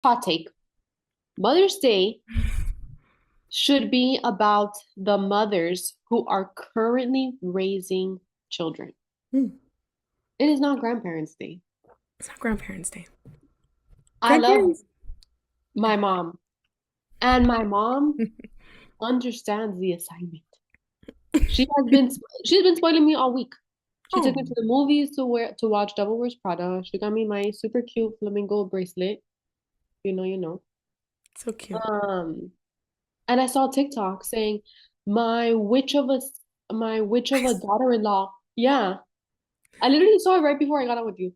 hot take. Mother's Day should be about the mothers who are currently raising children. Hmm. It is not Grandparents' Day. It's not Grandparents' Day. I love Grandparents. my mom, and my mom understands the assignment. She has been she's been spoiling me all week. She took me Oh, to the movies to watch Devil Wears Prada. She got me my super cute flamingo bracelet. You know. so cute. Um, and I saw TikTok saying my witch of a my witch of a daughter-in-law. Yeah, I literally saw it right before I got on with you.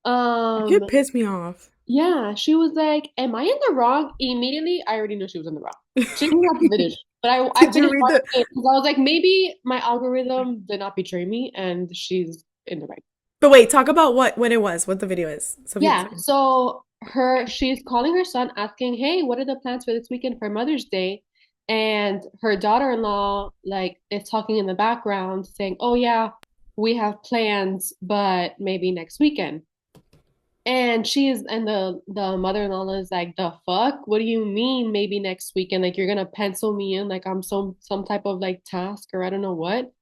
You Um, piss me off. yeah, she was like, "Am I in the wrong?" Immediately, I already knew she was in the wrong. She didn't have to finish, but I Did you finished read the? watching it because I was like, maybe my algorithm did not betray me, and she's in the right. But wait, talk about what it was, what the video is, so people Yeah, can. so she's calling her son asking, "Hey, what are the plans for this weekend for Mother's Day?" And her daughter-in-law like is talking in the background saying, "Oh yeah, we have plans, but maybe next weekend." And the mother-in-law is like, "The fuck? What do you mean maybe next weekend? Like you're gonna pencil me in like I'm some type of like task or I don't know what?"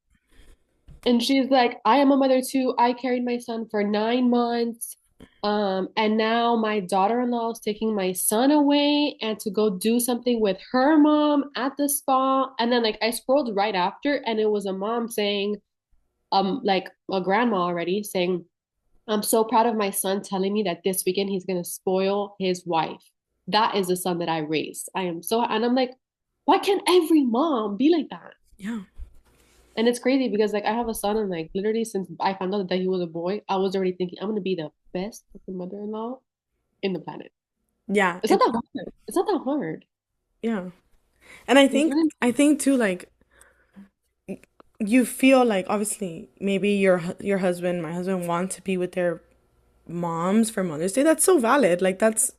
And she's like, I am a mother too. I carried my son for 9 months. And now my daughter-in-law is taking my son away and to go do something with her mom at the spa. And then like I scrolled right after and it was a mom saying, like a grandma already saying, I'm so proud of my son telling me that this weekend he's gonna spoil his wife. That is the son that I raised. I am so, and I'm like, why can't every mom be like that? Yeah, And it's crazy because like I have a son and like literally since I found out that he was a boy, I was already thinking I'm gonna be the best fucking mother-in-law in the planet. yeah, It's not that hard. It's not that hard. yeah. And I It's think really I think too, like you feel like obviously maybe your husband, my husband, want to be with their moms for Mother's Day. That's so valid. Like that's,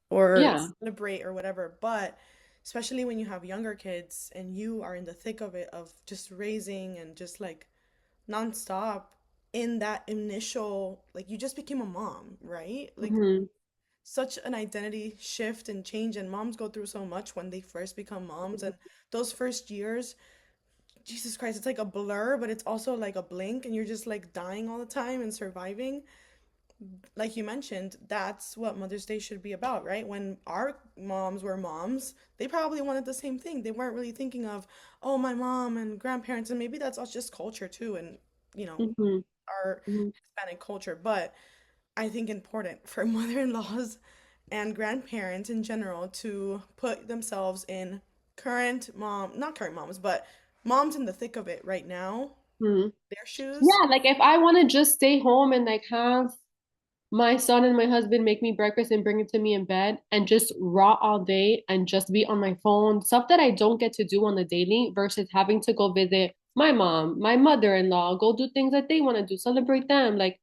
or yeah. celebrate or whatever. But especially when you have younger kids and you are in the thick of it of just raising and just like nonstop in that initial, like you just became a mom, right? Like Hmm. such an identity shift and change, and moms go through so much when they first become moms, and those first years, Jesus Christ, it's like a blur, but it's also like a blink, and you're just like dying all the time and surviving. Like you mentioned, that's what Mother's Day should be about, right? When our moms were moms, they probably wanted the same thing. They weren't really thinking of, oh, my mom and grandparents, and maybe that's also just culture too, and you know, Hmm. our Hmm. Hispanic culture. But I think important for mother-in-laws and grandparents in general to put themselves in not current moms, but moms in the thick of it right now, Hmm. their shoes. Yeah, like if I want to just stay home and like have my son and my husband make me breakfast and bring it to me in bed and just rot all day and just be on my phone, stuff that I don't get to do on the daily versus having to go visit my mom, my mother-in-law, go do things that they want to do, celebrate them. Like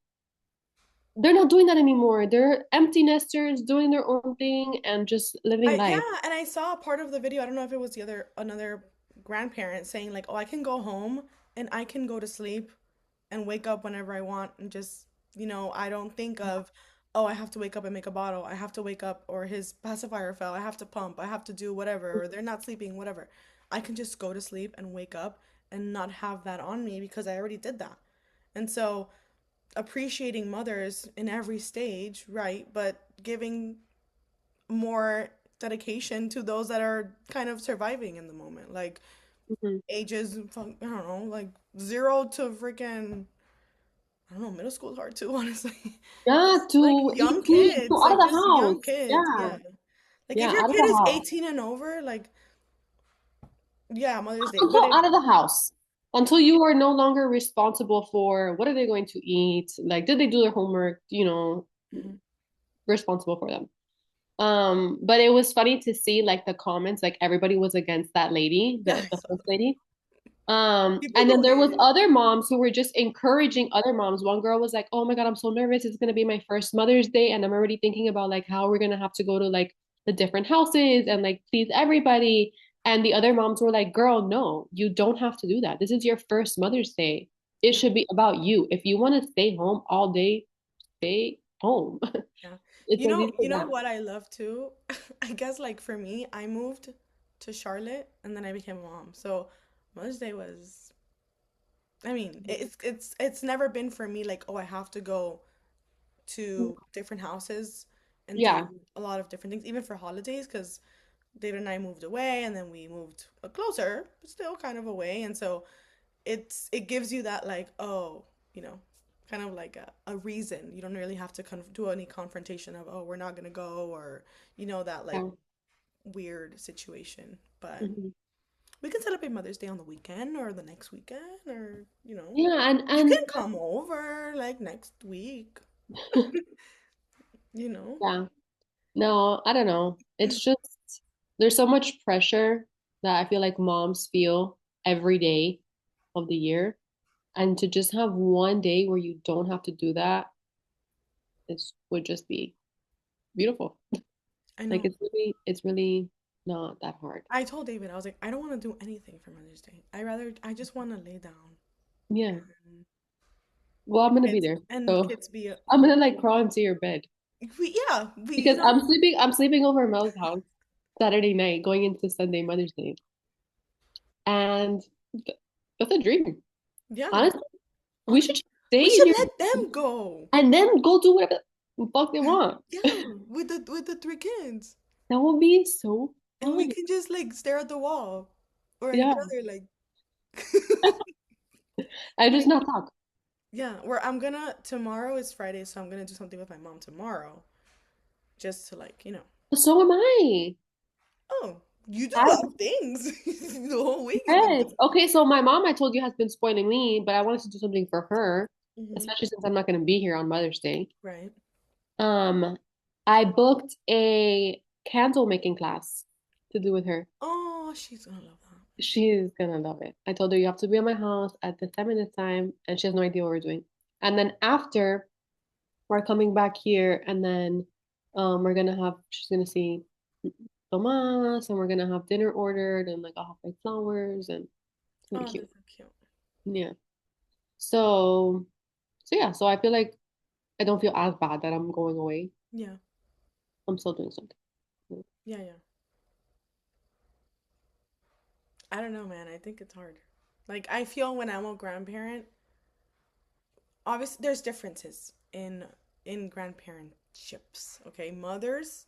they're not doing that anymore. They're empty nesters doing their own thing and just living life. Yeah, and I saw part of the video. I don't know if it was the other another grandparent saying like, "Oh, I can go home and I can go to sleep and wake up whenever I want and just, I don't think of, oh, I have to wake up and make a bottle. I have to wake up or his pacifier fell. I have to pump. I have to do whatever or they're not sleeping, whatever. I can just go to sleep and wake up and not have that on me because I already did that." And so appreciating mothers in every stage, right? But giving more dedication to those that are kind of surviving in the moment. Like Mhm. ages, I don't know, like 0 to freaking, I don't know, middle school is hard too, honestly. Yeah, Just like to young 18, to kids, out of like the just young house. kids, Yeah. yeah. Like if Yeah, your out of kid the is house. 18 and over, like, yeah, Mother's Day. But Until if, out of the house. Until you are no longer responsible for what are they going to eat? Like, did they do their homework? Mhm. Responsible for them. But it was funny to see like the comments, like everybody was against that lady, Yeah, I the saw first that. lady. People And then go there was in. other moms who were just encouraging other moms. One girl was like, "Oh my God, I'm so nervous. It's gonna be my first Mother's Day, and I'm already thinking about like how we're gonna have to go to like the different houses and like please everybody." And the other moms were like, "Girl, no, you don't have to do that. This is your first Mother's Day. It Yeah. should be about you. If you want to stay home all day, stay home." Yeah. It's as easy You as know that. what I love too? I guess like for me, I moved to Charlotte and then I became a mom. So Mother's Day was, I mean, it's never been for me like, oh, I have to go to different houses and do Yeah. a lot of different things, even for holidays, because David and I moved away and then we moved closer, but still kind of away. And so it gives you that like, oh, you know, kind of like a reason. You don't really have to do any confrontation of, oh, we're not gonna go, or that like Yeah. weird situation. But Mhm. we can celebrate Mother's Day on the weekend or the next weekend, or Yeah, you and can come over like next week. You know. yeah. No, I don't know. It's just there's so much pressure that I feel like moms feel every day of the year. And to just have one day where you don't have to do that is would just be beautiful. I Like know. it's really not that hard. I told David, I was like, I don't want to do anything for Mother's Day. I just want to lay down Yeah. and Well, I'm gonna be kids there. and So kids be I'm gonna like crawl into your bed yeah, we because I'm sleeping over Mel's house Saturday night going into Sunday Mother's Day. And th- that's a dream. yeah. Honestly, we should We stay in should your let them go. and then go do whatever the fuck they want. Yeah, with the three kids. That would be so And we fun. can just like stare at the wall or at each Yeah. other like I just we not talk. yeah, where I'm gonna tomorrow is Friday, so I'm gonna do something with my mom tomorrow just to like, So am I. oh, you do a I lot of things. The whole week you've been yes. doing. Okay, so my mom, I told you, has been spoiling me, but I wanted to do something for her, Hmm. especially since I'm not going to be here on Mother's Day. Right. Um, I booked a candle making class to do with her. Oh, she's gonna love that. She's gonna love it. I told her you have to be at my house at this time, and she has no idea what we're doing. And then after, we're coming back here, and then she's gonna see Tomas, and we're gonna have dinner ordered, and like I'll have like flowers, and it's gonna be Oh, cute. that's so cute. Yeah. So, so yeah, so I feel like I don't feel as bad that I'm going away. Yeah. I'm still doing something. Yeah, yeah. I don't know, man. I think it's hard. Like I feel when I'm a grandparent, obviously there's differences in grandparentships. Okay, mothers,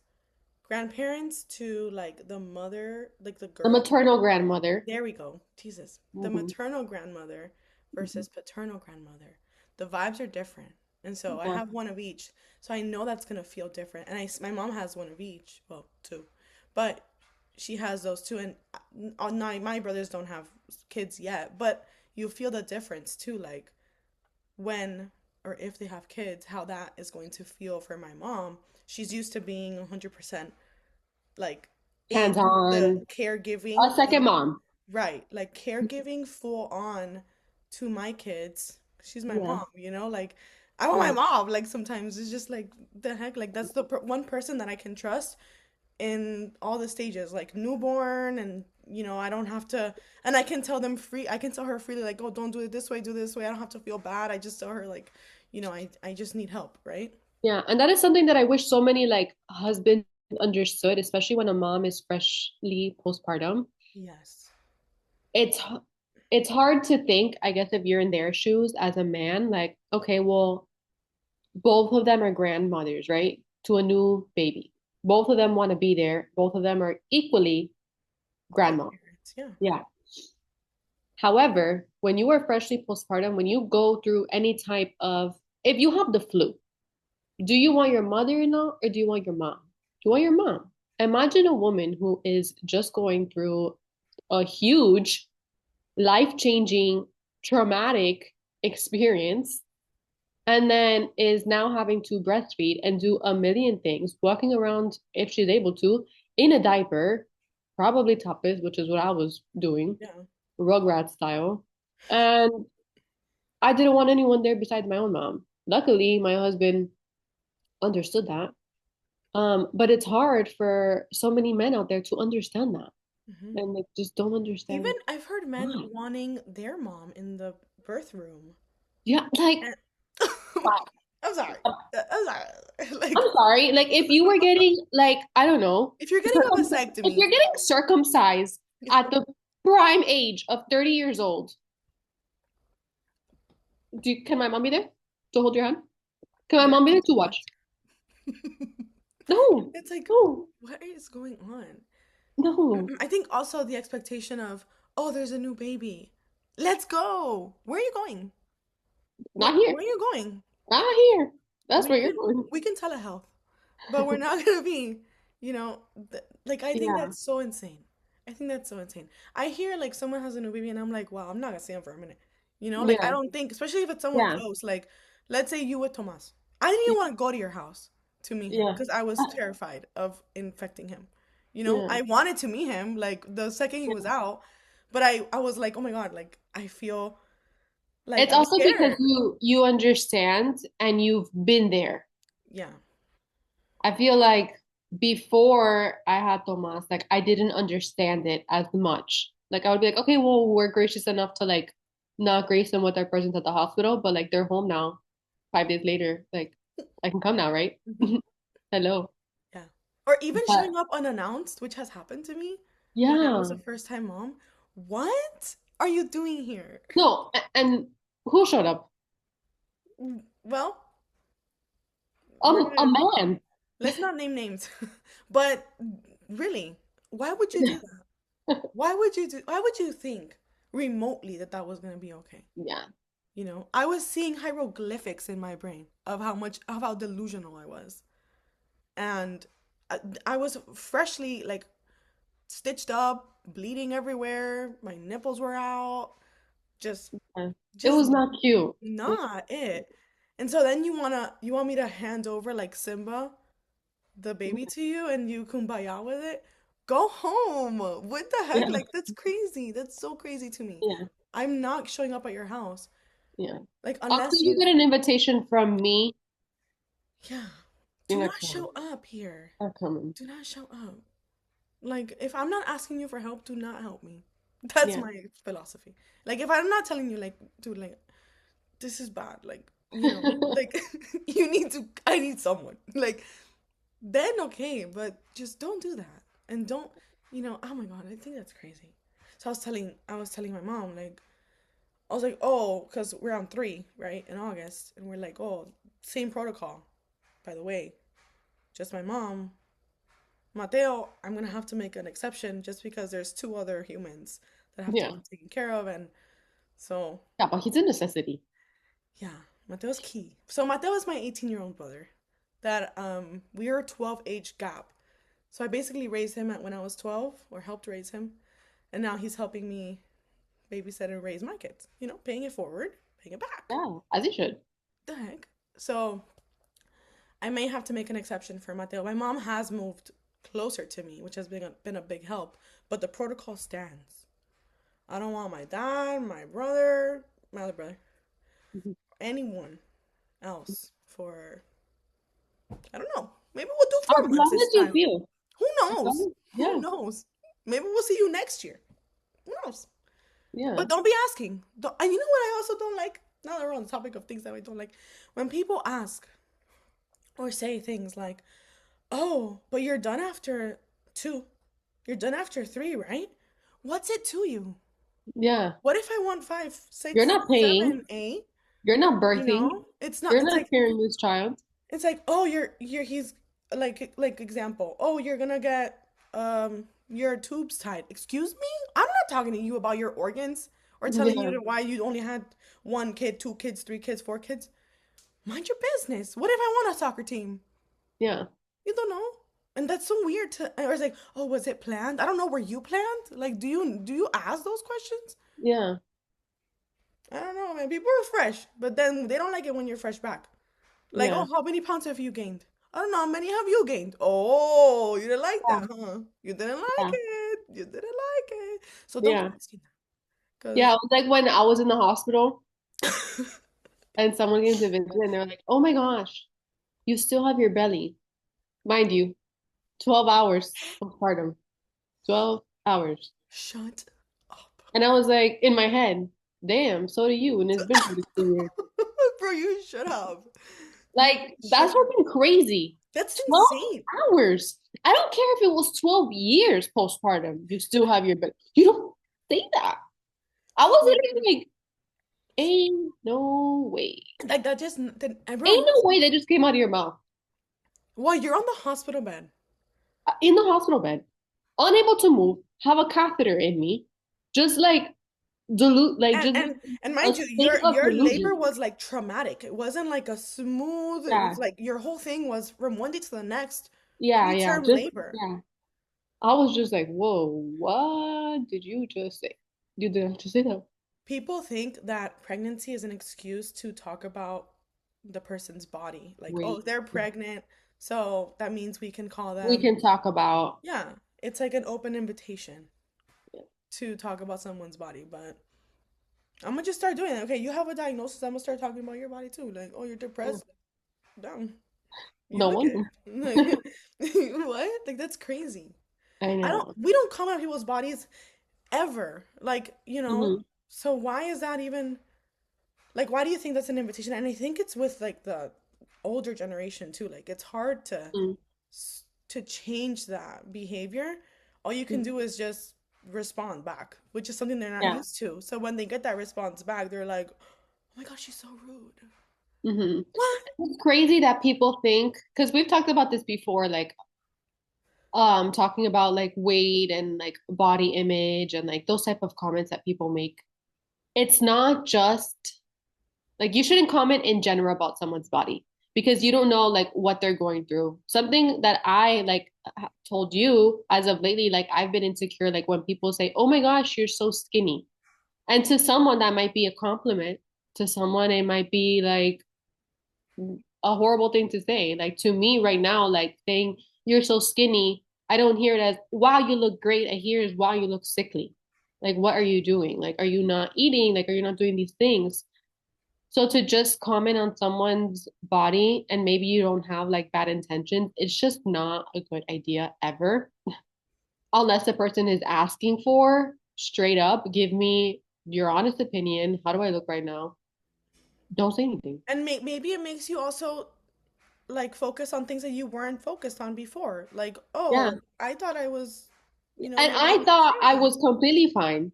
grandparents to like the mother, like the The girl. maternal grandmother. There we go. Jesus. The Hmm. maternal grandmother versus paternal grandmother. The vibes are different. And so I Yeah. have one of each. So I know that's going to feel different. And my mom has one of each. Well, two. But she has those two. And my brothers don't have kids yet. But you feel the difference too. Like when or if they have kids, how that is going to feel for my mom. She's used to being 100% like Hands in the on. A caregiving second of mom. right, like caregiving full on to my kids. She's my Yeah. mom, like I want my Yeah. mom. Like sometimes it's just like the heck, like that's the one person that I can trust in all the stages, like newborn, and I don't have to, and I can tell them free. I can tell her freely, like, oh, don't do it this way, do this way. I don't have to feel bad. I just tell her like, I just need help, right? Yeah. And that is something that I wish so many like husbands understood, especially when a mom is freshly postpartum. Yes. It's it's hard to think, I guess, if you're in their shoes as a man, like, okay, well, both of them are grandmothers, right? To a new baby. Both of them want to be there. Both of them are equally grandma. Grandparents, yeah. Yeah. However, when you are freshly postpartum, when you go through any type of, if you have the flu, do you want your mother-in-law or do you want your mom? Do you want your mom? Imagine a woman who is just going through a huge, life-changing, traumatic experience and then is now having to breastfeed and do a million things, walking around, if she's able to, in a diaper, probably topless, which is what I was doing, Yeah. Rugrat style. And I didn't want anyone there besides my own mom. Luckily, my husband understood that. But it's hard for so many men out there to understand that. Hmm. And they just don't Even understand I've heard men why. wanting their mom in the birth room. Yeah, like And why? I'm sorry. I'm sorry. Like, I'm sorry. Like if you were getting like, I don't know, if you're getting a if vasectomy, you're getting circumcised at the prime age of 30 years old, can my mom be there to hold your hand? Can my yeah, mom be there to to watch. watch? No, It's like, no, what is going on? no, I think also the expectation of, oh, there's a new baby. Let's go. Where are you going? not here, Where are you going? not here. That's We where you're can going. we can telehealth, but we're not gonna be, like I think Yeah, that's so insane. I think that's so insane. I hear like someone has a new baby and I'm like, wow, I'm not gonna see him for a minute. Like I yeah, don't think, especially if it's someone yeah, close, like let's say you with Tomas. I didn't even want to go to your house to meet him yeah, because I was uh, terrified of infecting him. yeah. I wanted to meet him like the second he was Yeah. out, but I was like, oh my God, like I feel like It's I'm also because scared. you understand and you've been there. Yeah. I feel like before I had Tomas, like I didn't understand it as much. Like I would be like, okay, well, we're gracious enough to like not grace them with their presence at the hospital, but like they're home now, 5 days later. Like I can come now, right? Mhm. Hello. Yeah. Or even But showing up unannounced, which has happened to me when I was yeah. a first time mom. What are you doing here? No, and who showed up? Well, we're A gonna man. let's not name names. But really, why would you do that? Why would you think remotely that that was gonna be okay? Yeah. I was seeing hieroglyphics in my brain of how delusional I was. And I was freshly like stitched up, bleeding everywhere. My nipples were out. Just, Yeah. It just was not cute. It not it. And so then you want me to hand over like Simba, the baby, to you, and you kumbaya with it. Go home. What the heck? yeah. Like that's crazy. That's so crazy to me. Yeah. I'm not showing up at your house. Yeah. Like Until unless you you, get an invitation from me, yeah. you're Do not not coming. show up here. Not coming. Do not show up. Like, if I'm not asking you for help, do not help me. That's Yeah. my philosophy. Like, if I'm not telling you, like, dude, like, this is bad. Like, like, I need someone. Like, then okay, but just don't do that. And don't, oh my God, I think that's crazy. So I was telling my mom, like, I was like, oh, because we're on 3, right, in August. And we're like, oh, same protocol, by the way. Just my mom, Mateo, I'm gonna have to make an exception just because there's 2 other humans that have to Yeah. be taken care of, and so Yeah, but he's a necessity. yeah, Mateo's key. So Mateo is my 18-year-old brother. That we are a 12 age gap. So I basically raised him at when I was 12, or helped raise him, and now he's helping me babysit and raise my kids. Paying it forward, paying it back. Yeah, as he should. The heck. So I may have to make an exception for Mateo. My mom has moved closer to me, which has been a big help, but the protocol stands. I don't want my dad, my brother, my other brother, Mhm. anyone else for, I don't know. Maybe we'll do As 4 months long this as you time. feel. Who As knows? long as, Who yeah, knows? Maybe we'll see you next year. Who knows? yeah, But don't be asking. And you know what I also don't like? Now that we're on the topic of things that I don't like. When people ask or say things like, oh, but you're done after 2. You're done after 3, right? What's it to you? yeah. What if I want 5, You're 6, not paying. 7, 8? You're not birthing. It's not. You're not carrying this child. It's like, oh, you're he's like example. Oh, you're gonna get your tubes tied. Excuse me? I'm not talking to you about your organs or telling you Yeah, to why you only had 1 kid, 2 kids, 3 kids, 4 kids. Mind your business. What if I want a soccer team? yeah, You don't know. And that's so weird to, or it's like, oh, was it planned? I don't know, were you planned? Like, do you ask those questions? yeah, I don't know, man. People are fresh, but then they don't like it when you're fresh back. Like, yeah, oh, how many pounds have you gained? I don't know, how many have you gained? Oh, you didn't like yeah, that, huh? You didn't like yeah, it. You didn't like it. So don't be yeah. asking that. Yeah, Because, it was like when I was in the hospital and someone came to visit and they're like, "Oh my gosh, you still have your belly." Mind you, 12 hours postpartum. 12 hours. shut up. And I was like, in my head, damn, so do you. And it's been 42 years. Bro, you should have. Like, that's Yeah, fucking crazy. that's 12 insane. hours. I don't care if it was 12 years postpartum. You still have your baby. You don't say that. I was People literally like, ain't no way. like that just then everyone Ain't knows. no way that just came out of your mouth. Well, you're on the hospital bed. In the hospital bed, unable to move, have a catheter in me, just like And just and and a mind you, state of your labor delusion. was like traumatic. It wasn't like a smooth, it was Yeah, like your whole thing was from one day to the next, yeah, preterm just labor. yeah. I was just like, whoa, what did you just say? You didn't just say that. People think that pregnancy is an excuse to talk about the person's body. Like, oh, Wait, they're pregnant, so that means we can call we them. can talk about. Yeah, it's like an open invitation to talk about someone's body, but I'm gonna just start doing it. Okay, you have a diagnosis. I'm gonna start talking about your body too. Like, oh, you're Yeah, depressed. Damn, you no look it. wonder. Like, what? Like, that's crazy. I I don't. know. We don't comment on people's bodies ever. Like, Hmm. So why is that even? Like, why do you think that's an invitation? And I think it's with like the older generation too. Like, it's hard to change that behavior. All you can Hmm. do is just respond back, which is something they're not Yeah. used to. So when they get that response back, they're like, "Oh my gosh, she's so rude." Hmm. What? It's crazy that people think, because we've talked about this before, like talking about like weight and like body image and like those type of comments that people make. It's not just like you shouldn't comment in general about someone's body because you don't know like what they're going through. Something that I like told you as of lately, like I've been insecure, like when people say, "Oh my gosh, you're so skinny." And to someone that might be a compliment. To someone it might be like a horrible thing to say. Like to me right now, like saying you're so skinny, I don't hear it as wow, you look great. I hear it as wow, you look sickly. Like what are you doing? Like are you not eating? Like are you not doing these things? So to just comment on someone's body and maybe you don't have like bad intentions, it's just not a good idea ever. Unless the person is asking for straight up, give me your honest opinion. How do I look right now? Don't say anything. And maybe it makes you also like focus on things that you weren't focused on before. Like, Yeah. oh, I thought I was, And my I body was thought I fine. was completely fine.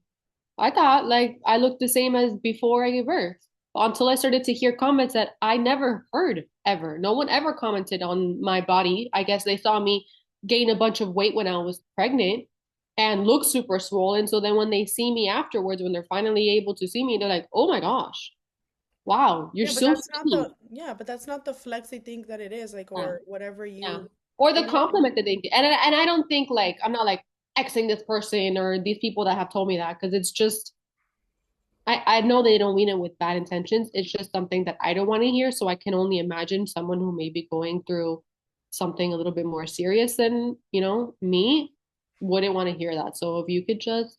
I thought like I looked the same as before I gave birth until I started to hear comments that I never heard ever. No one ever commented on my body. I guess they saw me gain a bunch of weight when I was pregnant and look super swollen. So then when they see me afterwards, when they're finally able to see me, they're like, oh my gosh, wow, you're Yeah, but so that's not skinny. the flex they think that it is, like, Yeah, or whatever yeah. you, Or the you know? compliment that they get. And I don't think like I'm not like Xing this person or these people that have told me that because it's just I know they don't mean it with bad intentions. It's just something that I don't want to hear. So I can only imagine someone who may be going through something a little bit more serious than, me wouldn't want to hear that. So if you could just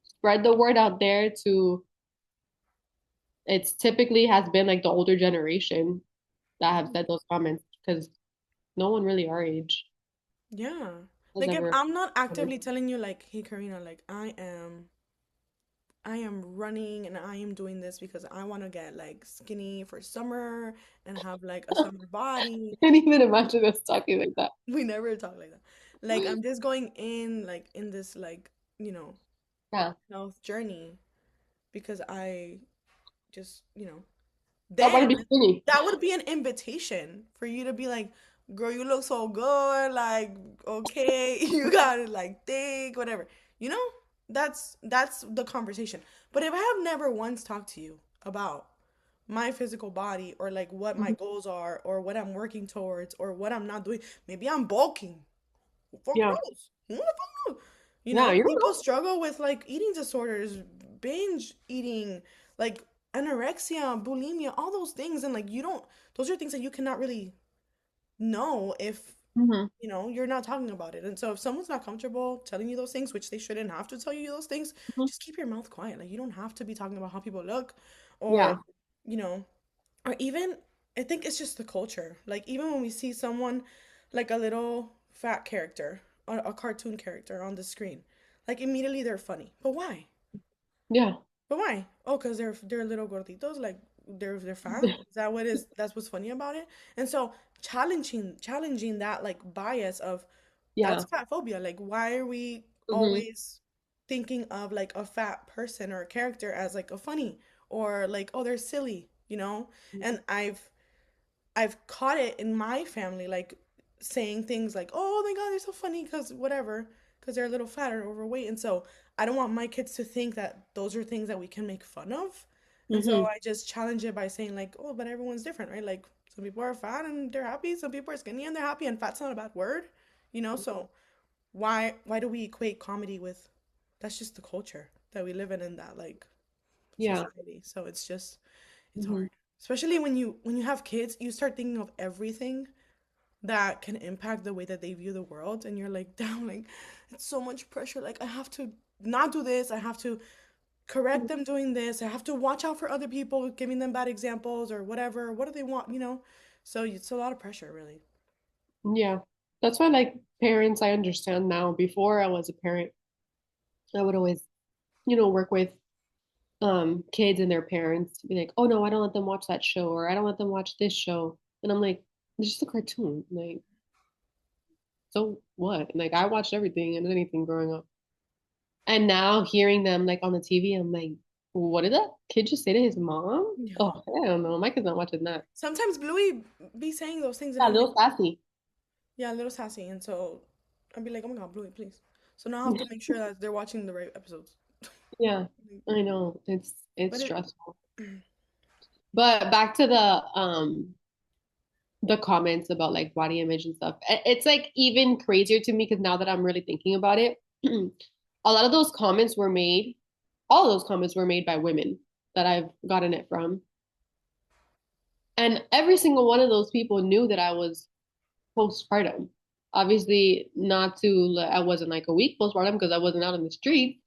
spread the word out there to, it's typically has been like the older generation that have said those comments because no one really our age Yeah. has Like, if ever. I'm not actively telling you, like, hey, Karina, like, I am running and I am doing this because I want to get like skinny for summer and have like a summer body. I can't even imagine us talking like that. We never talk like that. Like, I'm just going in like in this like, you know, Yeah. health journey because I just, I want to then be skinny. that would be an invitation for you to be like, girl, you look so good, like, okay, you got it like thick, whatever. You know? That's the conversation. But if I have never once talked to you about my physical body or like what my Mhm. goals are or what I'm working towards or what I'm not doing, maybe I'm bulking. Who fuck Yeah. knows? Who the fuck knows? Yeah. You're People struggle with like eating disorders, binge eating, like anorexia, bulimia, all those things. And like, those are things that you cannot really know if, right. you're not talking about it. And so if someone's not comfortable telling you those things, which they shouldn't have to tell you those things, Hmm. just keep your mouth quiet. Like, you don't have to be talking about how people look or, Yeah. you know, or even, I think it's just the culture. Like, even when we see someone like a little fat character, a cartoon character on the screen, like immediately they're funny. But why? Yeah. But why? Oh, because they're little gorditos. Like, they're fat. Is that what is that's what's funny about it? And so challenging that like bias of that's Yeah. fat phobia. Like why are we Hmm. always thinking of like a fat person or a character as like a funny or like oh they're silly, you know? And I've caught it in my family, like saying things like, "Oh my God, they're so funny," because whatever, because they're a little fat or overweight, and so I don't want my kids to think that those are things that we can make fun of, and so Hmm. I just challenge it by saying like, "Oh, but everyone's different, right? Like some people are fat and they're happy, some people are skinny and they're happy, and fat's not a bad word, you know? So why do we equate comedy with? That's just the culture that we live in that like Yeah. society. So it's Hmm. hard. Especially when you have kids, you start thinking of everything that can impact the way that they view the world and you're like, damn, like it's so much pressure. Like I have to not do this. I have to correct them doing this. I have to watch out for other people giving them bad examples or whatever. What do they want, you know? So it's a lot of pressure, really. Yeah. That's why, like, parents, I understand now. Before I was a parent, I would always, work with kids and their parents to be like, oh no, I don't let them watch that show, or I don't let them watch this show. And I'm like, it's just a cartoon. Like, so what? Like, I watched everything and anything growing up. And now hearing them like on the TV, I'm like, what did that kid just say to his mom? Yeah. Oh, I don't know. My kid's not watching that. Sometimes Bluey be saying those things and Yeah, I'm like, little sassy. yeah, a little sassy. And so I'd be like, oh my God, Bluey, please. So now I have to make sure that they're watching the right episodes. Yeah, I know. It's But it, stressful. But back to the comments about like body image and stuff. It's like even crazier to me because now that I'm really thinking about it, a lot of those comments were made, all those comments were made by women that I've gotten it from. And every single one of those people knew that I was postpartum. Obviously, not to, I wasn't like a week postpartum because I wasn't out in the streets,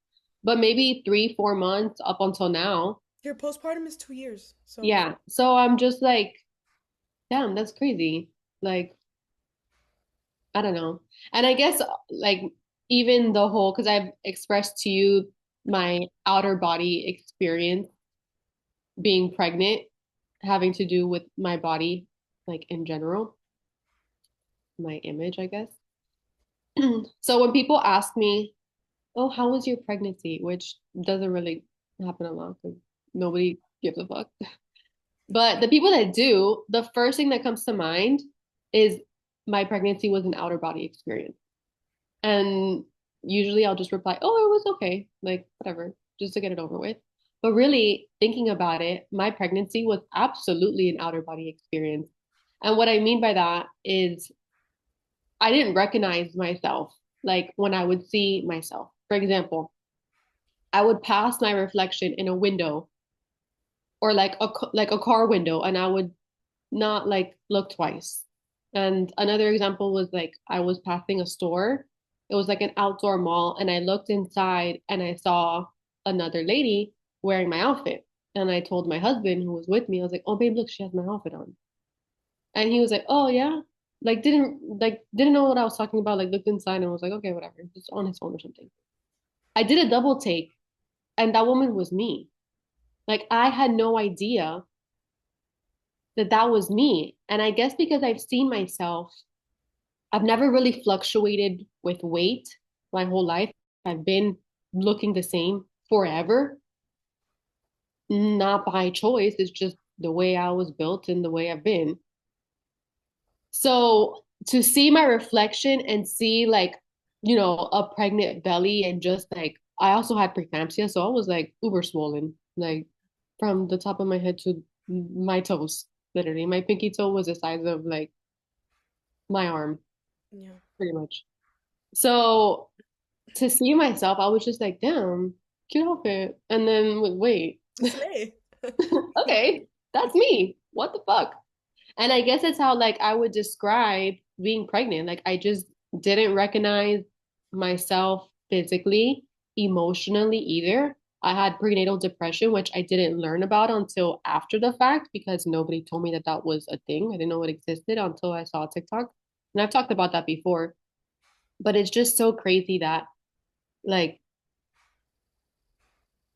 but maybe 3, 4 months up until now. your postpartum is 2 years. So Yeah. So I'm just like, damn, that's crazy. Like, I don't know. And I guess like even the whole, because I've expressed to you my outer body experience being pregnant, having to do with my body, like in general, my image, I guess. So when people ask me, oh, how was your pregnancy? Which doesn't really happen a lot because nobody gives a fuck. But the people that do, the first thing that comes to mind is my pregnancy was an outer body experience. And usually I'll just reply, oh, it was okay, like whatever, just to get it over with. But really thinking about it, my pregnancy was absolutely an outer body experience. And what I mean by that is I didn't recognize myself like when I would see myself. For example, I would pass my reflection in a window or like a car window and I would not like look twice. And another example was like I was passing a store. It was like an outdoor mall and I looked inside and I saw another lady wearing my outfit. And I told my husband who was with me, I was like, "Oh babe, look, she has my outfit on." And he was like, "Oh yeah." Like didn't know what I was talking about, like looked inside and was like, "Okay, whatever." Just on his phone or something. I did a double take and that woman was me. Like I had no idea that that was me. And I guess because I've seen myself, I've never really fluctuated with weight my whole life. I've been looking the same forever, not by choice. It's just the way I was built and the way I've been. So to see my reflection and see like, a pregnant belly and just like, I also had preeclampsia. So I was like uber swollen, like from the top of my head to my toes, literally. My pinky toe was the size of like my arm, yeah, pretty much. So to see myself, I was just like, damn, cute outfit. And then wait, slay. okay, that's me. What the fuck? And I guess that's how like I would describe being pregnant. Like I just didn't recognize myself physically, emotionally either. I had prenatal depression, which I didn't learn about until after the fact because nobody told me that that was a thing. I didn't know it existed until I saw TikTok. And I've talked about that before, but it's just so crazy that like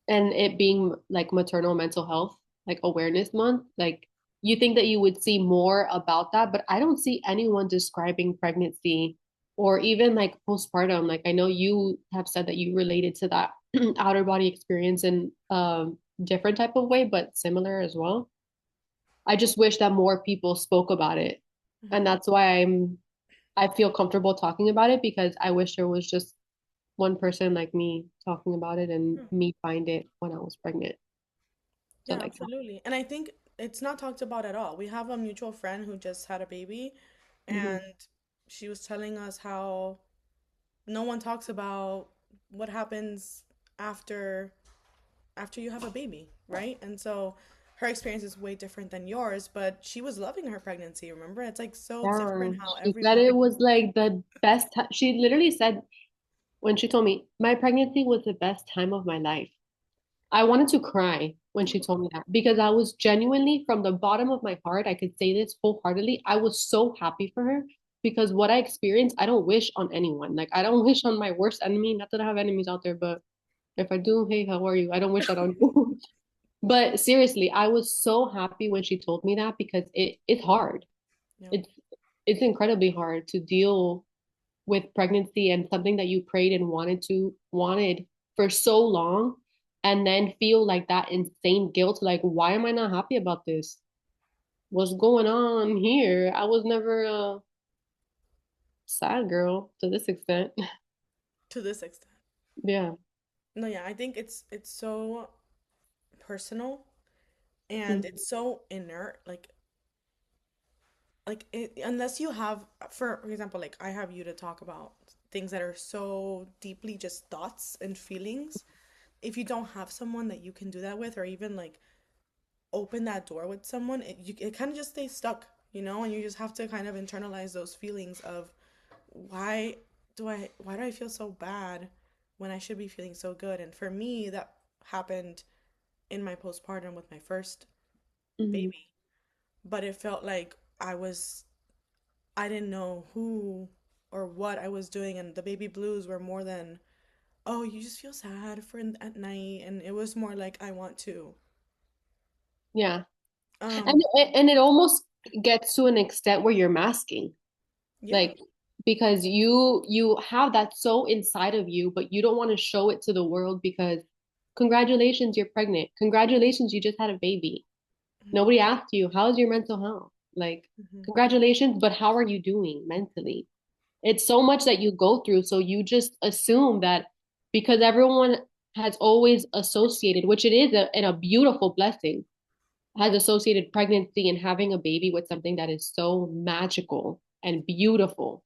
and it being like maternal mental health. like Awareness Month, like you think that you would see more about that, but I don't see anyone describing pregnancy or even like postpartum. Like I know you have said that you related to that outer body experience in different type of way, but similar as well. I just wish that more people spoke about it. And Hmm. that's why I feel comfortable talking about it because I wish there was just one person like me talking about it and Yeah. me find it when I was pregnant to Yeah, like that. absolutely. And I think it's not talked about at all. We have a mutual friend who just had a baby, Hmm. and she was telling us how no one talks about what happens after you have a baby, right? And so her experience is way different than yours, but she was loving her pregnancy, remember? It's like so Yeah, different how she said it everybody. was like the best time. She literally said when she told me my pregnancy was the best time of my life. I wanted to cry when she told me that because I was genuinely from the bottom of my heart, I could say this wholeheartedly. I was so happy for her because what I experienced, I don't wish on anyone. Like I don't wish on my worst enemy. Not that I have enemies out there, but if I do, hey, how are you? I don't wish that on you. But seriously, I was so happy when she told me that because it's hard. Yeah. It's it's incredibly hard to deal with pregnancy and something that you prayed and wanted for so long and then feel like that insane guilt like why am I not happy about this? What's going on here? I was never a sad girl to this extent. To this extent. Yeah. No, yeah, I think it's so personal and Mhm. it's so inert. Unless you have, for example, like I have you to talk about things that are so deeply just thoughts and feelings. If you don't have someone that you can do that with, or even like open that door with someone, it kind of just stays stuck, and you just have to kind of internalize those feelings of why why do I feel so bad when I should be feeling so good? And for me, that happened in my postpartum with my first Mhm. baby, but it felt like I didn't know who or what I was doing, and the baby blues were more than, oh, you just feel sad for at night, and it was more like I want to. Yeah. Um, And it almost gets to an extent where you're masking. yeah. Like because you have that so inside of you, but you don't want to show it to the world because congratulations, you're pregnant. Congratulations, you just had a baby. Hmm. Nobody asked you, how's your mental health? Like, Hmm. congratulations, but how are you doing mentally? It's so much that you go through, so you just assume that because everyone has always associated, which it is and a beautiful blessing, has associated pregnancy and having a baby with something that is so magical and beautiful,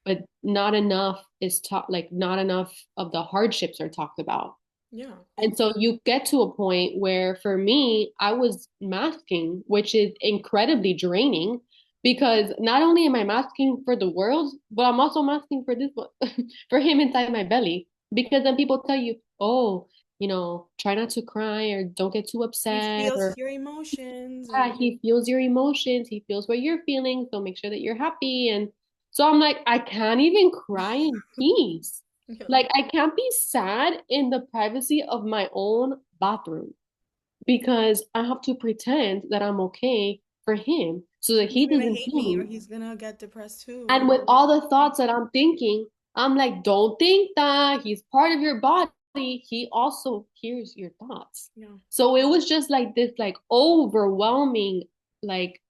but not enough is taught, like not enough of the hardships are talked about. Yeah, And so you get to a point where for me, I was masking, which is incredibly draining because not only am I masking for the world, but I'm also masking for this one, for him inside my belly. Because then people tell you, oh, try not to cry or don't get too he upset feels or your emotions, yeah, and he feels your emotions, he feels what you're feeling, so make sure that you're happy. And so I'm like, I can't even cry in peace. yeah, Like I can't be sad in the privacy of my own bathroom because I have to pretend that I'm okay for him so that he's he gonna doesn't hate feel me or me. he's gonna get depressed too. And with all the thoughts that I'm thinking, I'm like, don't think that he's part of your body. He also hears your thoughts. Yeah, So it was just like this, like overwhelming, like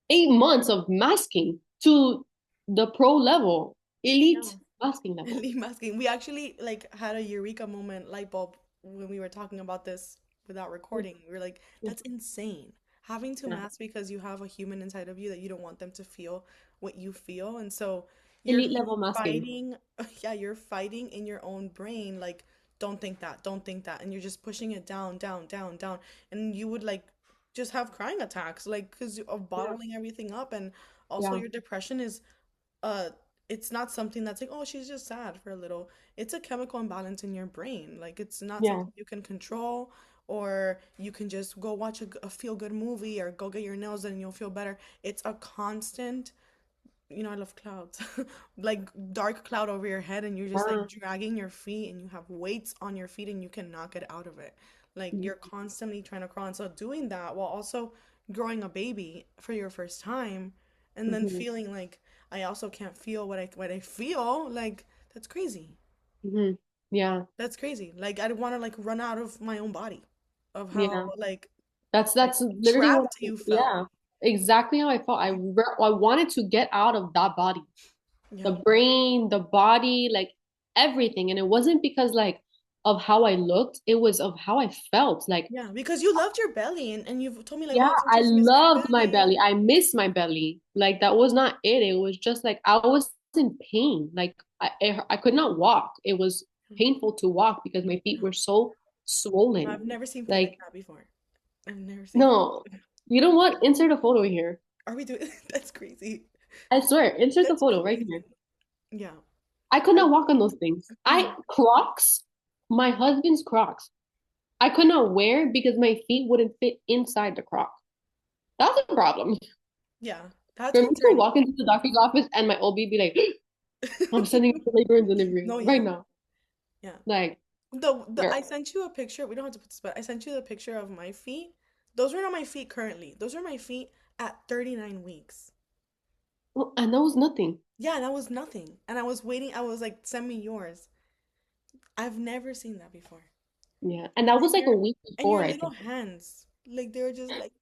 8 months of masking to the pro level, elite yeah. masking level. Leave masking. We actually like had a eureka moment light bulb when we were talking about this without Yeah, recording. We were like, yeah, that's insane. Having to yeah. mask because you have a human inside of you that you don't want them to feel what you feel. And so you're Elite level masking. fighting, yeah, you're fighting in your own brain, like, don't think that, don't think that. And you're just pushing it down, down, down, down. And you would like just have crying attacks, like, because of Yeah, bottling everything up. And also, yeah, your depression is uh it's not something that's like, oh, she's just sad for a little. It's a chemical imbalance in your brain. Like, it's not yeah. something you can control, or you can just go watch a feel good movie or go get your nails done and you'll feel better. It's a constant, I love clouds. Like, dark cloud over your head, and you're just like Yeah. dragging your feet, and you have weights on your feet and you cannot get out of it. Like Mhm. you're constantly trying to crawl. And so doing that while also growing a baby for your first time and then Mhm. feeling like I also can't feel what I feel, like that's crazy. Mhm. Yeah. That's crazy. Like I want to like run out of my own body of how Yeah. like That's literally what trapped you felt. yeah. Exactly how I felt. I wanted to get out of that body. The Yeah. brain, the body, like everything. And it wasn't because like of how I looked, it was of how I felt. Like, Yeah, because you loved your belly and you've told me like, yeah, oh, I sometimes I miss my loved my belly. belly. I miss my belly. Like that was not it. It was just like I was in pain. Like I could not walk. It was painful to walk because my feet Yeah. were so No, swollen. I've never seen feet like Like, that before. I've never seen feet. no, you know what? Insert a photo here. Are we doing that's crazy. I swear, insert the That's photo right crazy. here. Yeah. I could I not walk on those things. Crocs, my husband's Crocs. I could not wear because my feet wouldn't fit inside the Croc. That's a problem. yeah, that's For me to concerning. walk into the doctor's office and my OB be like, I'm sending you for labor and delivery No, right yeah. now. Yeah. Like, The girl. I sent you a picture. We don't have to put this, but I sent you the picture of my feet. Those are not my feet currently. Those are my feet at 39 weeks. Well, and that was nothing. Yeah, that was nothing. And I was waiting. I was like, send me yours. I've never seen that before. Yeah. And that was And like a your week and your before, I little think. hands, like they were just like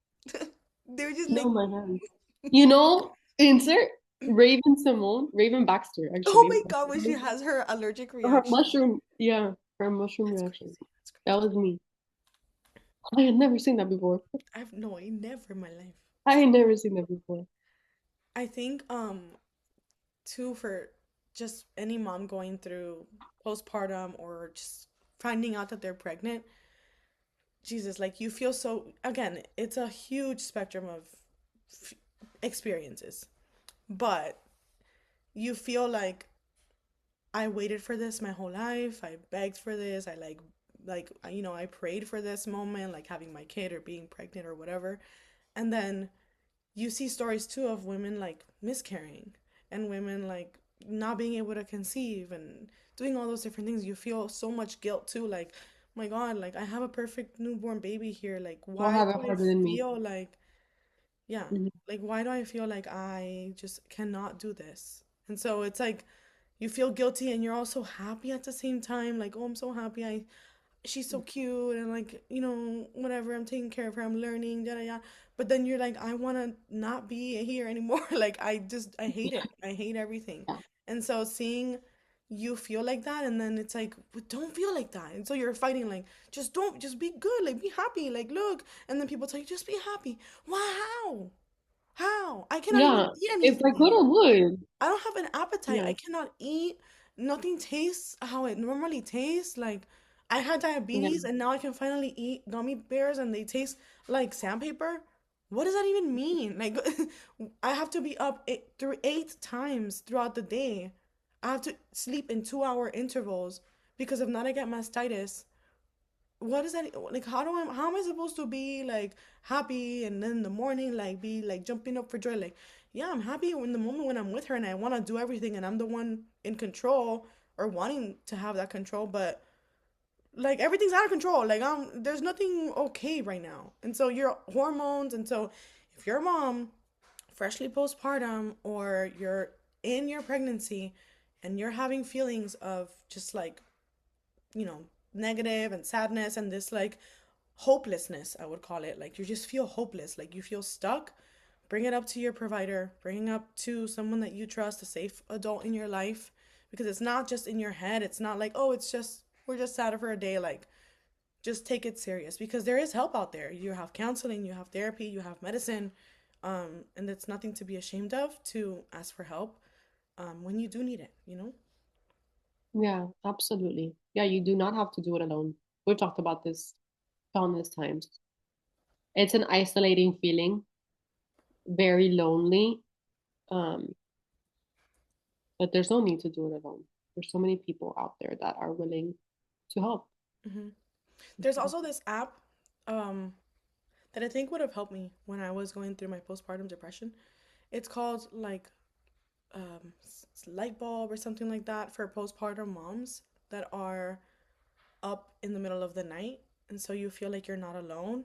they were just No, like my hands. You know, insert Raven Simone, Raven Baxter, oh actually. my God, when she has her allergic Her reaction. mushroom, yeah, her mushroom That's reaction. crazy. That's That crazy. was me. I had never seen that before. I've no, I never in my life. I had never seen that before. I think too for just any mom going through postpartum or just finding out that they're pregnant. Jesus, like you feel so again, it's a huge spectrum of f- experiences. But you feel like I waited for this my whole life. I begged for this. I I prayed for this moment, like having my kid or being pregnant or whatever. And then you see stories too of women like miscarrying and women like not being able to conceive and doing all those different things. You feel so much guilt too, like, my God, like I have a perfect newborn baby here. Like, Don't why have do it I harder than me. feel like, yeah, Mhm. like why do I feel like I just cannot do this? And so it's like you feel guilty and you're also happy at the same time. Like, oh, I'm so happy. She's so cute and like, whatever. I'm taking care of her. I'm learning, yada yada. But then you're like, I want to not be here anymore. Like, I hate it. I hate everything. Yeah. And so seeing you feel like that, and then it's like, but don't feel like that. And so you're fighting, like, just be good, like, be happy, like, look. And then people tell you, just be happy. Wow, how? I cannot even Yeah. eat If I could, anything. I would. I don't have an appetite. I Yeah. cannot eat. Nothing tastes how it normally tastes. Like I had Yeah. diabetes and now I can finally eat gummy bears and they taste like sandpaper. What does that even mean? Like I have to be up through 8 times throughout the day. I have to sleep in 2-hour intervals because if not I get mastitis. What is that like? How am I supposed to be like happy and then in the morning like be like jumping up for joy? Like, yeah, I'm happy in the moment when I'm with her and I want to do everything and I'm the one in control or wanting to have that control, but like everything's out of control. Like there's nothing okay right now. And so your hormones, and so if you're a mom freshly postpartum or you're in your pregnancy and you're having feelings of just like, you know, negative and sadness and this like hopelessness, I would call it. Like you just feel hopeless, like you feel stuck. Bring it up to your provider, bring it up to someone that you trust, a safe adult in your life, because it's not just in your head. It's not like, oh, it's just, we're just sad for a day. Like, just take it serious because there is help out there. You have counseling, you have therapy, you have medicine, and it's nothing to be ashamed of to ask for help when you do need it, you know? Yeah, absolutely. Yeah, you do not have to do it alone. We've talked about this countless times. It's an isolating feeling, very lonely. Um, but there's no need to do it alone. There's so many people out there that are willing to help. Hmm. There's also this app um, that I think would have helped me when I was going through my postpartum depression. It's called like light bulb or something like that for postpartum moms that are up in the middle of the night. and so you feel like you're not alone.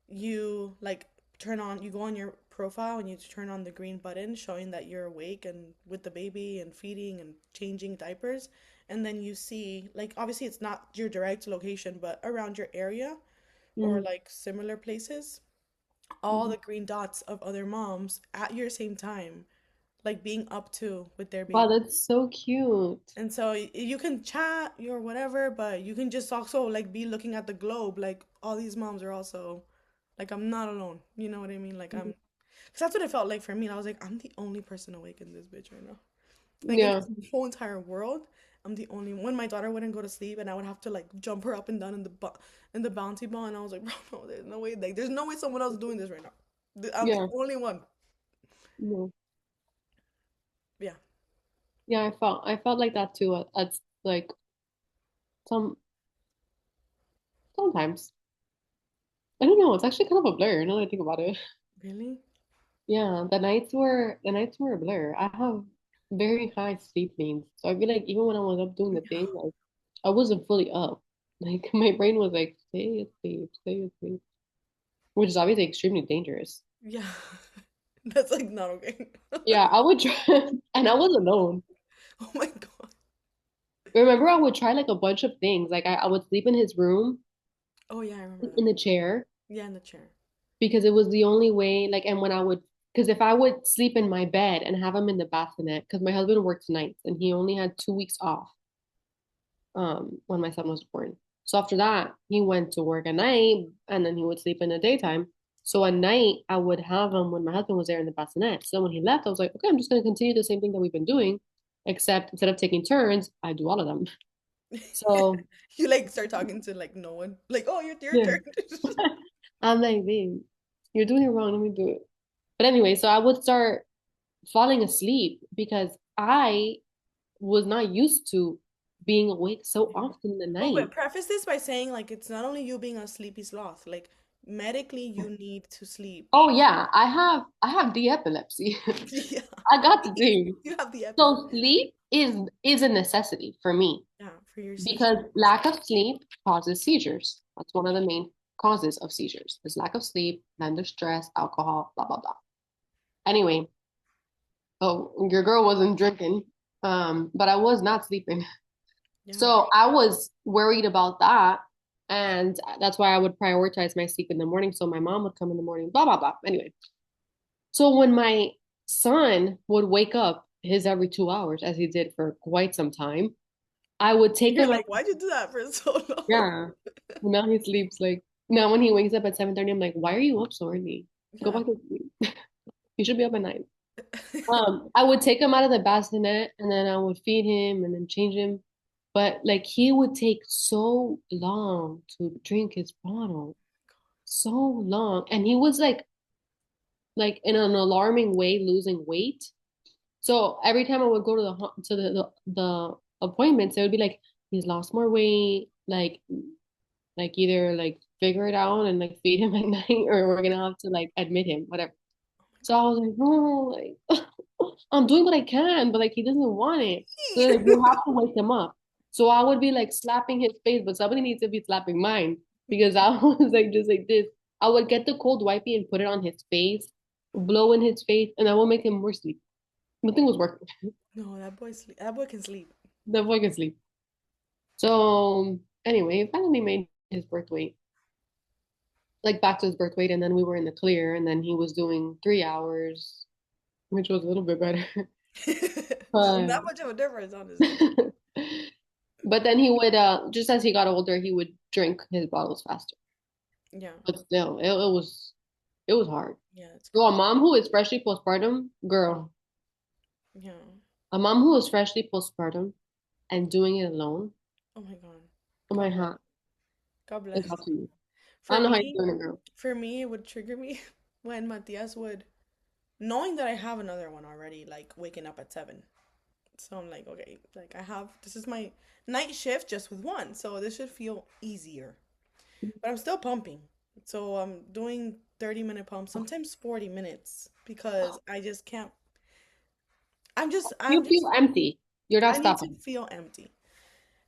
You like you go on your profile and you turn on the green button showing that you're awake and with the baby and feeding and changing diapers. And then you see, like, obviously it's not your direct location, but around your area or Mm. like similar places, all Mhm. the green dots of other moms at your same time, like being up to with their Wow, baby. that's so cute. And so you can chat or whatever, but you can just also like be looking at the globe. Like all these moms are also like, I'm not alone. You know what I mean? Like Mhm. because that's what it felt like for me. I was like, I'm the only person awake in this bitch right now. Like in Yeah, this whole entire world, I'm the only one. My daughter wouldn't go to sleep, and I would have to like jump her up and down in the bouncy ball. And I was like, bro, no, there's no way. Like, there's no way someone else is doing this right now. I'm the yeah, only one. no. Yeah, Yeah, I felt like that too at like some sometimes. I don't know, it's actually kind of a blur now that I think about it. really. Yeah, the nights were a blur. I have very high sleep needs. So I feel like even when I was up doing the thing, like I wasn't fully up. Like my brain was like, stay asleep, stay asleep. Which is obviously extremely dangerous. Yeah, that's like not okay. Yeah, I would try and I was alone. Oh my god. Remember, I would try like a bunch of things. Like I would sleep in his room, Oh yeah, I remember in that. the chair, Yeah, in the chair. because it was the only way, like, and when I would, because if I would sleep in my bed and have him in the bassinet, because my husband works nights and he only had 2 weeks off when my son was born. So after that, he went to work at night and then he would sleep in the daytime. So at night, I would have him when my husband was there in the bassinet. So when he left, I was like, okay, I'm just going to continue the same thing that we've been doing, except instead of taking turns, I do all of them. So You like start talking to like no one. Like, oh, your yeah, turn. I'm like, babe, you're doing it wrong. Let me do it. But anyway, so I would start falling asleep because I was not used to being awake so Yeah. often in the Oh, night. but preface this by saying like it's not only you being a sleepy sloth. Like medically, you need to sleep. Oh yeah, I have the epilepsy. Yeah, I got the thing. you have the epi. So sleep is a necessity for me Yeah, for your because seizure. lack of sleep causes seizures. That's one of the main causes of seizures. Is lack of sleep, then there's stress, alcohol, blah blah blah. Anyway, oh, your girl wasn't drinking, but I was not sleeping. Yeah. So I was worried about that. And that's why I would prioritize my sleep in the morning. So my mom would come in the morning, blah, blah, blah. Anyway, so when my son would wake up his every 2 hours, as he did for quite some time, I would take You're him out. like, why'd you do that for so long? Yeah. Now he sleeps like, now when he wakes up at 7:30, I'm like, why are you up so early? Go Yeah. back to sleep. You should be up at 9. I would take him out of the bassinet and then I would feed him and then change him. But like he would take so long to drink his bottle, so long. And he was like in an alarming way losing weight. So every time I would go to the appointments, it would be like he's lost more weight, like either like figure it out and like feed him at night, or we're gonna have to like admit him, whatever. So I was like, no, like I'm doing what I can, but like he doesn't want it. So like you have to wake him up. So I would be like slapping his face, but somebody needs to be slapping mine because I was like just like this. I would get the cold wipey and put it on his face, blow in his face, and I will make him more sleep. Nothing was working. No, that boy sleep. That boy can sleep. The boy can sleep. So anyway, he finally made his birth weight, like back to his birth weight, and then we were in the clear, and then he was doing 3 hours, which was a little bit better. Not But that much of a difference, honestly. but then he would just as he got older, he would drink his bottles faster. Yeah. But still, it was hard. Yeah, it's So a crazy. mom who is freshly postpartum, girl, Yeah. a mom who is freshly postpartum and doing it alone, Oh my God. oh God my bless. hat God is bless. up to you. I For don't know how you're me, doing it, girl. it would trigger me when Matias would, knowing that I have another one already, like waking up at 7. So I'm like, okay, like this is my night shift just with one. So this should feel easier. But I'm still pumping. So I'm doing 30-minute pumps, sometimes 40 minutes because I just can't. You feel empty. You're not I need to stopping. feel empty.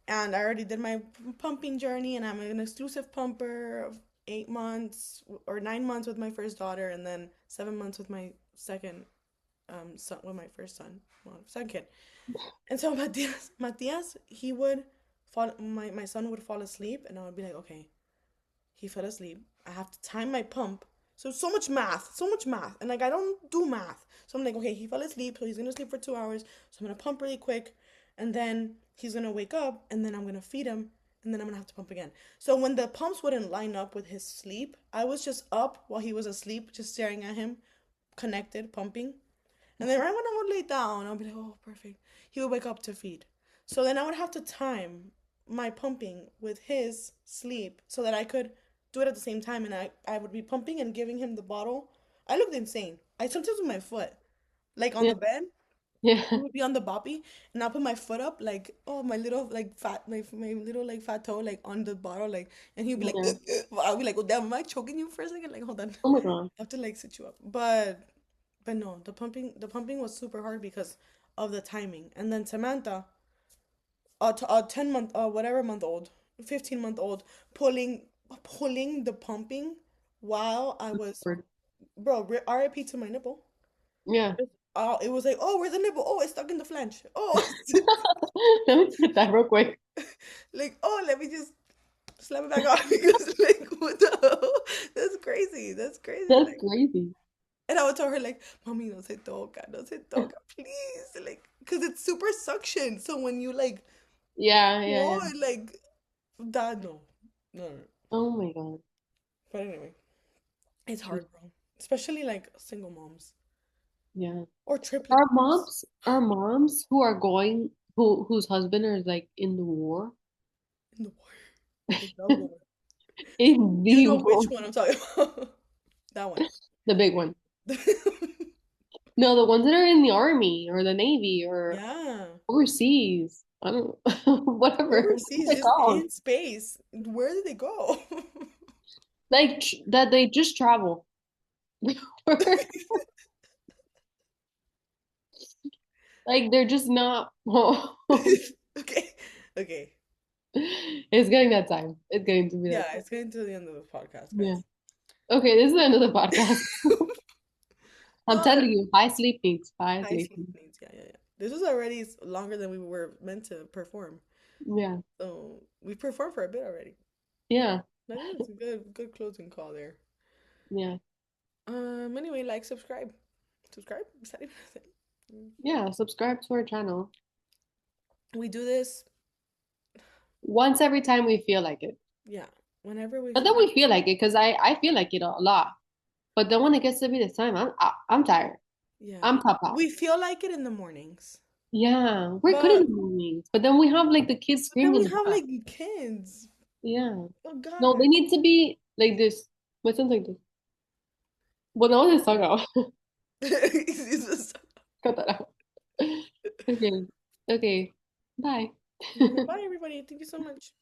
and I already did my pumping journey, and I'm an exclusive pumper of 8 months or 9 months with my first daughter, and then 7 months with my second son, with my first son, well, second kid. And so Matias, he would fall. My son would fall asleep, and I would be like, okay, he fell asleep. I have to time my pump. So much math, and like I don't do math. So I'm like, okay, he fell asleep, so he's gonna sleep for 2 hours. So I'm gonna pump really quick, and then he's gonna wake up, and then I'm gonna feed him, and then I'm gonna have to pump again. So when the pumps wouldn't line up with his sleep, I was just up while he was asleep, just staring at him, connected, pumping. And then right when I would lay down, I'll be like, oh, perfect. He would wake up to feed. So then I would have to time my pumping with his sleep so that I could do it at the same time. And I would be pumping and giving him the bottle. I looked insane. I sometimes with my foot, like on Yeah. the bed, he Yeah. would be on the boppy, and I'll put my foot up, like, oh, my little, like, my little, like, fat toe, like, on the bottle, like, and he'd be like, Yeah. I'll be like, oh, damn, am I choking you for a second? Like, hold on. Oh my God. I have to, like, sit you up. But no, the pumping was super hard because of the timing. And then Samantha, a 10 month, whatever month old, 15-month old, pulling the pumping while I was, Word. bro, RIP to my nipple. Yeah. It was like, oh, where's the nipple? Oh, it's stuck in the flange. Oh, Let me put that real quick. like, oh, let me just slap it back on because, like, what the hell? That's crazy. That's crazy. That's Like, crazy. and I would tell her, like, mommy, no se toca, please. Like, because it's super suction. So when you, like, Yeah, yeah, pull, yeah. it, like, that, no. No, no. Oh my God. But anyway, it's hard, bro. Especially, like, single moms Yeah. or triplet moms Our moms who are going, whose husband is like in the war, in the war. In the war. in You the know which war, one I'm talking about. That one. the big one. No, the ones that are in the army or the navy or Yeah. overseas. I don't, whatever. What's Overseas, it just called? in space. Where did they go? Like that they just travel. Like they're just not home. Okay. Okay. It's getting that time. It's getting to be that Yeah, time. it's getting to the end of the podcast, Yeah. guys. Okay, this is the end of the podcast. I'm No, telling you, high sleep needs. High high sleep sleep needs. needs. Yeah, yeah, yeah. This was already longer than we were meant to perform. Yeah. So we performed for a bit already. Yeah. I think it's a good closing call there. Yeah. Anyway, like, subscribe. Subscribe? Is that even a thing? Yeah. Subscribe to our channel. We do this, Once every time we feel like it. yeah, whenever we But feel then like we feel like it because I feel like it a lot. But then when it gets to be this time, I'm tired. yeah. I'm top out. We feel like it in the mornings. Yeah, we're good in But the mornings, but then we have like the kids but then screaming we in the have back. like kids. Yeah. Oh No, God. they need to be like this. My son's like this. Well, no, his tongue out. It's just- Cut that out. Okay. Okay. Bye. Okay, bye everybody. Thank you so much.